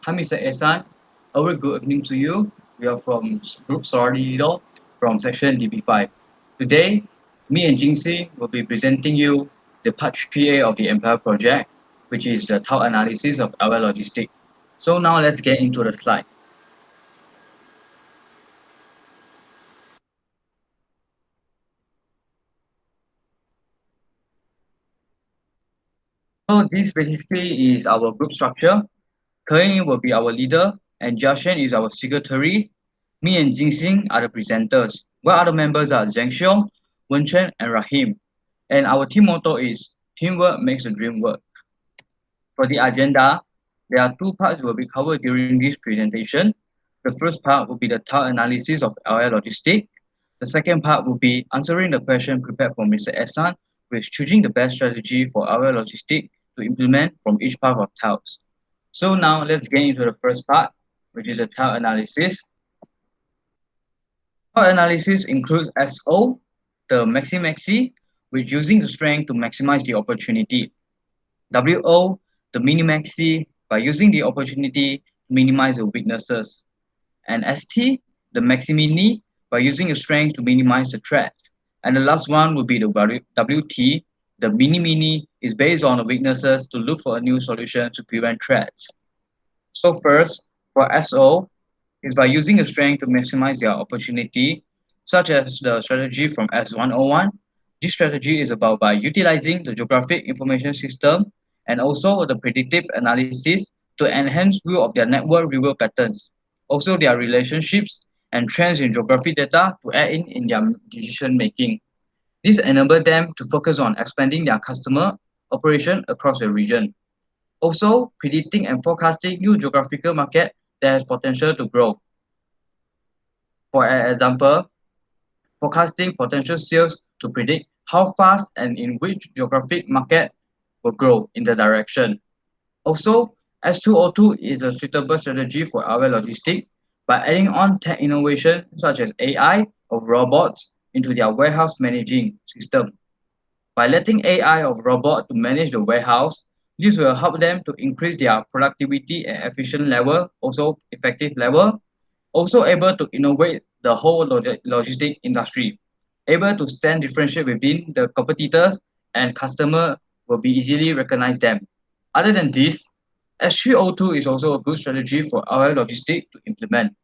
Hi, Mr. Ehsan. A very good evening to you. We are from Group Solido from section DB5. Today, me and Jingxi will be presenting you the part 3A of the Empire project, which is the tau analysis of our logistics. So now let's get into the slide. So this basically is our group structure. Ke will be our leader, and Jiashen is our secretary. Me and Jingxing are the presenters, while other members are Zhang Xiong, Wen Chen, and Rahim. And our team motto is teamwork makes the dream work. For the agenda, there are two parts will be covered during this presentation. The first part will be the tau analysis of our logistics. The second part will be answering the question prepared for Mr. Ehsan, with choosing the best strategy for our logistics to implement from each part of TAUs. So now let's get into the first part, which is the tau analysis. Tau analysis includes SO, the maxi-maxi, which using the strength to maximize the opportunity. WO, the mini-maxi, by using the opportunity to minimize the weaknesses. And ST, the maxi-mini, by using the strength to minimize the threat. And the last one will be the WT, the mini-mini, is based on the weaknesses to look for a new solution to prevent threats. So first, for SO, is by using the strength to maximize their opportunity, such as the strategy from S101. This strategy is about by utilizing the geographic information system and also the predictive analysis to enhance view of their network river patterns, also their relationships and trends in geography data to add in their decision making. This enables them to focus on expanding their customer operation across the region. Also, predicting and forecasting new geographical market that has potential to grow. For example, forecasting potential sales to predict how fast and in which geographic market will grow in the direction. Also, S2O2 is a suitable strategy for our logistics by adding on tech innovation such as AI or robots into their warehouse managing system. By letting AI or robot to manage the warehouse, this will help them to increase their productivity and efficient level, also effective level, also able to innovate the whole logistic industry, able to stand differentiate within the competitors and customer will be easily recognize them. Other than this, S3O2 is also a good strategy for our logistic to implement,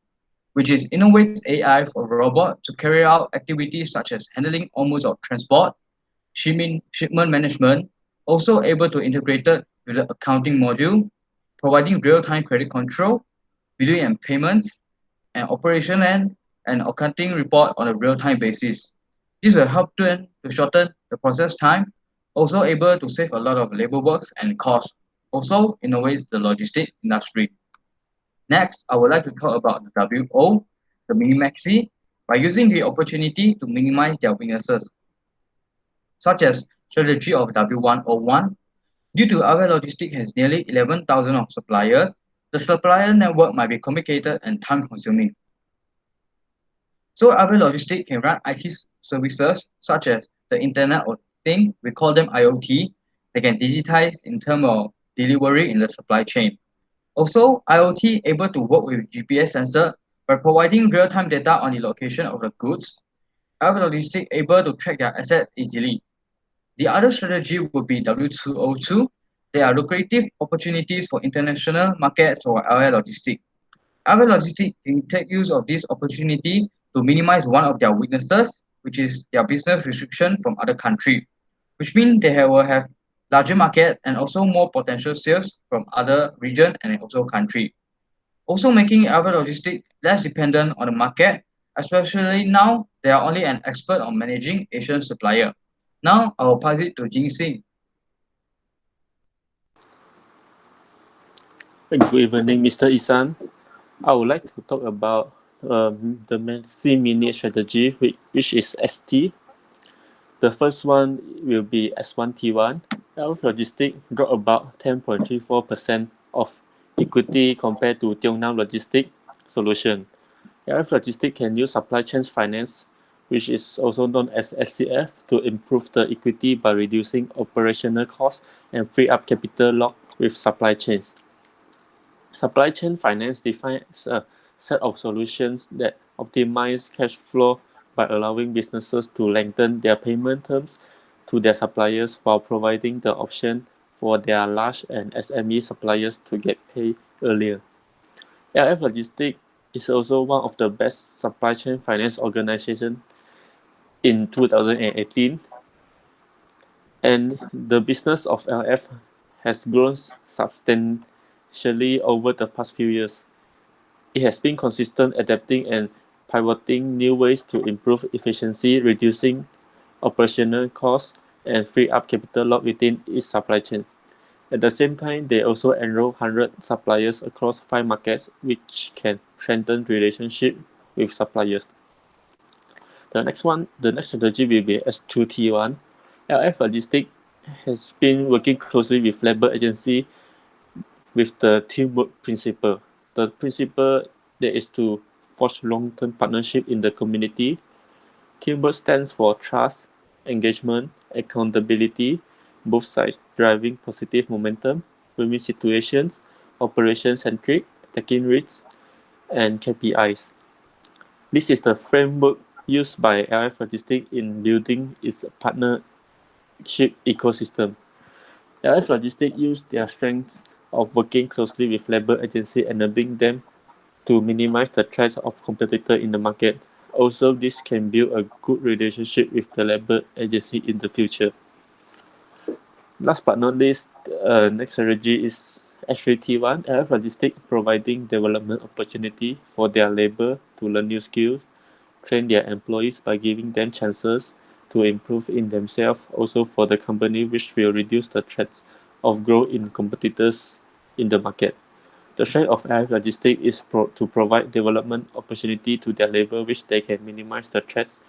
which is innovates AI for robot to carry out activities such as handling all modes of transport, shipment management, also able to integrate it with the accounting module, providing real-time credit control, billing and payments, and operation and accounting report on a real-time basis. This will help them to shorten the process time, also able to save a lot of labor works and costs, also innovates the logistic industry. Next, I would like to talk about the WO, the Minimaxi, by using the opportunity to minimize their weaknesses, such as strategy of W101. Due to our logistic has nearly 11,000 of suppliers, the supplier network might be complicated and time consuming. So our logistic can run IT services such as the Internet of Things, we call them IoT. They can digitize in terms of delivery in the supply chain. Also, IoT able to work with GPS sensor by providing real-time data on the location of the goods. Our logistic able to track their assets easily. The other strategy would be W2O2. There are lucrative opportunities for international markets for our logistic. Our logistic can take use of this opportunity to minimize one of their weaknesses, which is their business restriction from other countries, which means will have larger market and also more potential sales from other region and also country. Also making our logistic less dependent on the market, especially now they are only an expert on managing Asian supplier. Now I will pass it to Jing Sing. Good evening, Mr. Isan. I would like to talk about the mini strategy, which is ST. The first one will be S1T1. Our logistic got about 10.34% of equity compared to Tiongnan Logistic Solution. AF Logistic can use supply chain finance, which is also known as SCF, to improve the equity by reducing operational costs and free up capital locked with supply chains. Supply chain finance defines a set of solutions that optimize cash flow by allowing businesses to lengthen their payment terms to their suppliers while providing the option for their large and SME suppliers to get paid earlier. LF Logistics is also one of the best supply chain finance organizations in 2018, and the business of LF has grown substantially over the past few years. It has been consistent adapting and pivoting new ways to improve efficiency, reducing operational costs, and free up capital locked within its supply chain. At the same time, they also enroll 100 suppliers across 5 markets, which can strengthen relationship with suppliers. The next strategy will be S2T1. LF Logistics has been working closely with labor agency with the teamwork principle. The principle that is to forge long-term partnership in the community. Teamwork stands for trust, engagement, accountability, both sides driving positive momentum, win-win situations, operation-centric, taking risks, and KPIs. This is the framework used by LF Logistics in building its partnership ecosystem. LF Logistics use their strengths of working closely with labor agency, enabling them to minimize the threats of competitors in the market. Also, this can build a good relationship with the labor agency in the future. Last but not least, next strategy is S3T1, LF Logistics providing development opportunity for their labor to learn new skills, train their employees by giving them chances to improve in themselves, also for the company, which will reduce the threats of growth in competitors in the market. The strength of LF Logistics is to provide development opportunity to their labor, which they can minimize the threats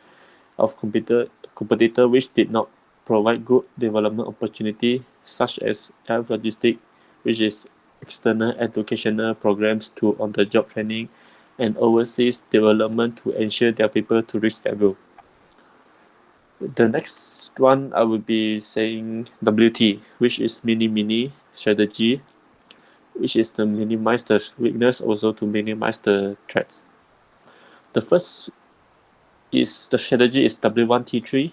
of competitor which did not provide good development opportunity, such as LF Logistics, which is external educational programs to on-the-job training and overseas development to ensure their people to reach their goal. The next one I will be saying WT, which is mini strategy, which is to minimize the weakness, also to minimize the threats. The first is the strategy is W1T3.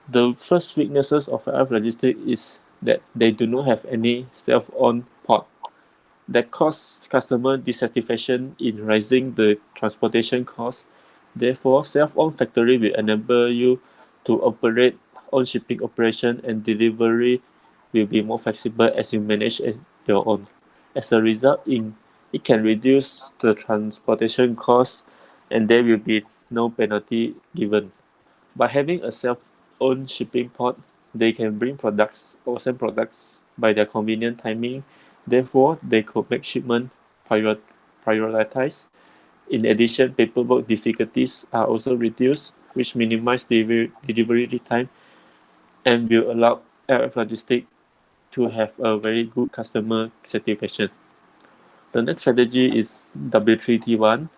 The first weaknesses of LF Logistics is that they do not have any self-owned port. That causes customer dissatisfaction in rising the transportation costs. Therefore, self-owned factory will enable you to operate own shipping operation, and delivery will be more flexible as you manage your own. As a result, it can reduce the transportation costs, and there will be no penalty given. By having a self-owned shipping port, they can bring products or send products by their convenient timing. Therefore, they could make shipment prioritized. In addition, paperwork difficulties are also reduced, which minimize delivery time and will allow LF Logistics to have a very good customer satisfaction. The next strategy is W3T1.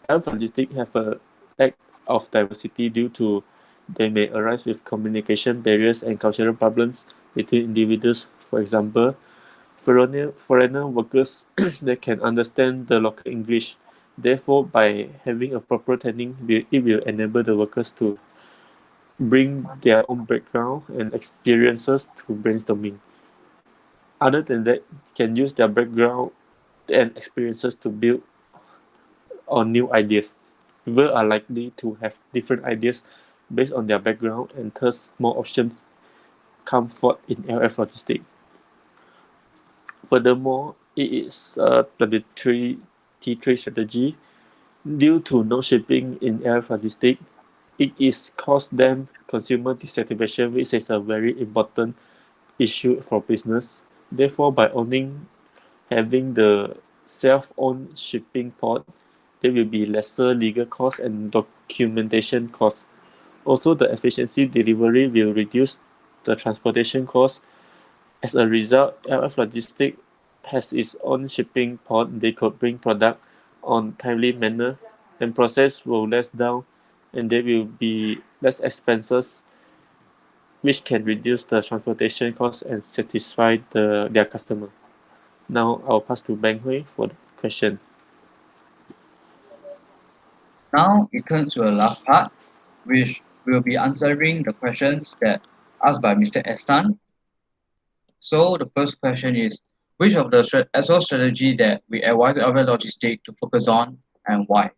LF Logistics have a lack of diversity due to they may arise with communication barriers and cultural problems between individuals. For example, foreigner workers that can understand the local English. Therefore, by having a proper training, it will enable the workers to bring their own background and experiences to brainstorming. Other than that, can use their background and experiences to build on new ideas. People are likely to have different ideas based on their background, and thus more options come forth in LF Logistics. Furthermore, it is a 23 T3 strategy. Due to no shipping in LF Logistics, it is caused them consumer dissatisfaction, which is a very important issue for business. Therefore, by having the self-owned shipping port, there will be lesser legal costs and documentation costs. Also, the efficiency delivery will reduce the transportation costs. As a result, LF Logistics has its own shipping port. They could bring product on timely manner, and process will less down, and there will be less expenses, which can reduce the transportation costs and satisfy their customer. Now I'll pass to Bang Hui for the question. Now it comes to the last part, which will be answering the questions that asked by Mr. Ehsan. So the first question is, which of the SO strategy that we advise our logistic to focus on and why?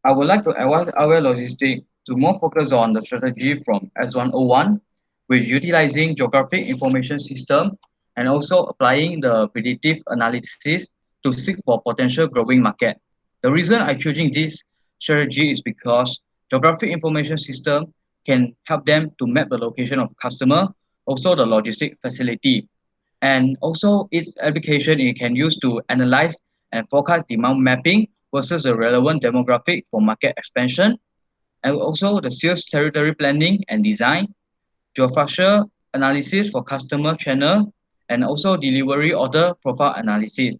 I would like to advise our logistic to more focus on the strategy from S101, which utilizing geographic information system and also applying the predictive analysis to seek for potential growing market. The reason I choosing this strategy is because geographic information system can help them to map the location of customer, also the logistic facility, and also its application it can use to analyze and forecast demand mapping versus a relevant demographic for market expansion, and also the sales territory planning and design, geospatial analysis for customer channel, and also delivery order profile analysis.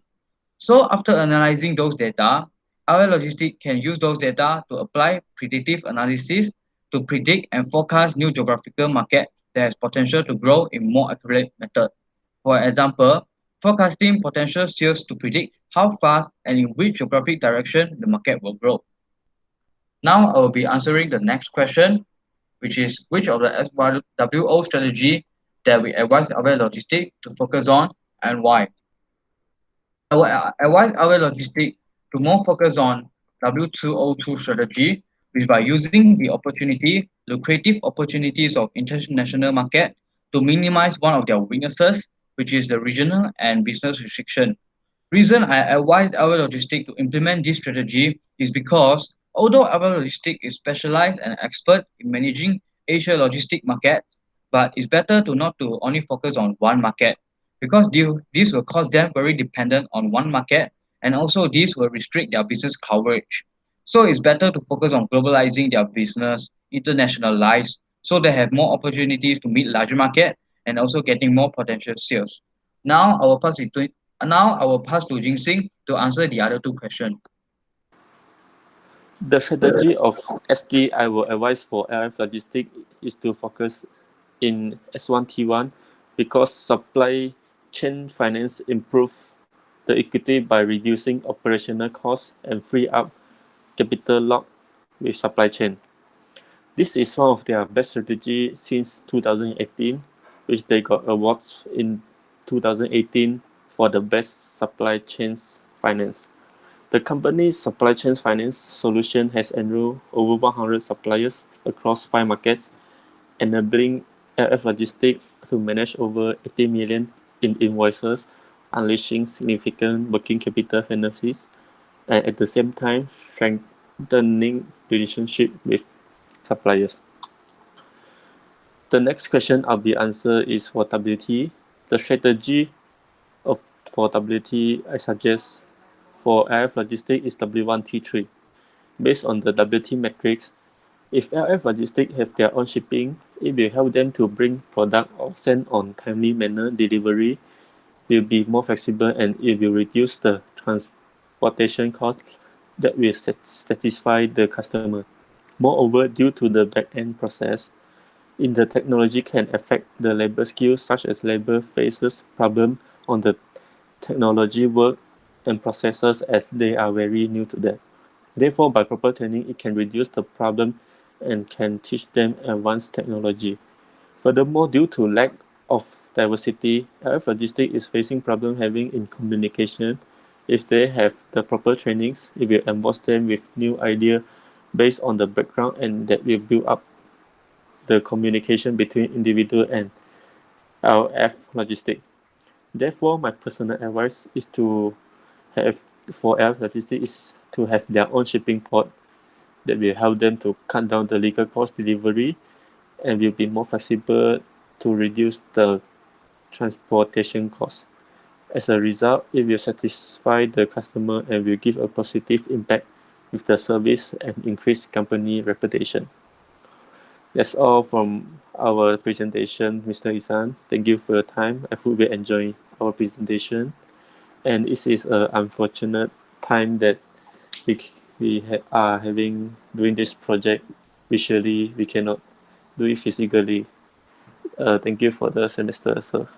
So after analyzing those data, our logistic can use those data to apply predictive analysis to predict and forecast new geographical market that has potential to grow in more accurate method. For example, forecasting potential sales to predict how fast and in which geographic direction the market will grow. Now I will be answering the next question, which is which of the SWO strategy that we advise our logistic to focus on and why. I will advise our logistic to more focus on W2O2 strategy, which by using the opportunity, lucrative opportunities of international market to minimize one of their weaknesses, which is the regional and business restriction. Reason I advise our logistic to implement this strategy is because although our logistic is specialized and expert in managing Asia logistic market, but it's better to not to only focus on one market because this will cause them very dependent on one market, and also this will restrict their business coverage. So it's better to focus on globalizing their business, internationalize, so they have more opportunities to meet larger market and also getting more potential sales. Now I will pass to Jing Sing to answer the other two questions. The strategy of ST I will advise for LF Logistics is to focus in S1T1 because supply chain finance improve the equity by reducing operational costs and free up capital locked with supply chain. This is one of their best strategy since 2018, which they got awards in 2018 for the best supply chains finance. The company's supply chain finance solution has enrolled over 100 suppliers across 5 markets, enabling LF Logistics to manage over 80 million in invoices, unleashing significant working capital benefits, and at the same time strengthening relationship with suppliers. The next question I'll be answer is for WT. The strategy for WT I suggest for LF Logistics is W1T3. Based on the WT metrics, if LF Logistics have their own shipping, it will help them to bring product or send on timely manner delivery, will be more flexible, and it will reduce the transportation cost that will satisfy the customer. Moreover, due to the back-end process, in the technology can affect the labor skills such as labor faces problem on the technology work and processes as they are very new to that. Therefore, by proper training, it can reduce the problem and can teach them advanced technology. Furthermore, due to lack of diversity, LF Logistics is facing problem having in communication. If they have the proper trainings, it will emboss them with new idea based on the background, and that will build up the communication between individual and LF Logistics. Therefore, my personal advice is to have for LF Logistics is to have their own shipping port that will help them to cut down the legal cost delivery and will be more flexible to reduce the transportation cost. As a result, it will satisfy the customer and will give a positive impact with the service and increase company reputation. That's all from our presentation, Mr. Isan. Thank you for your time. I hope you enjoy our presentation. And this is an unfortunate time that we are having doing this project visually. We cannot do it physically. Thank you for the semester, sir.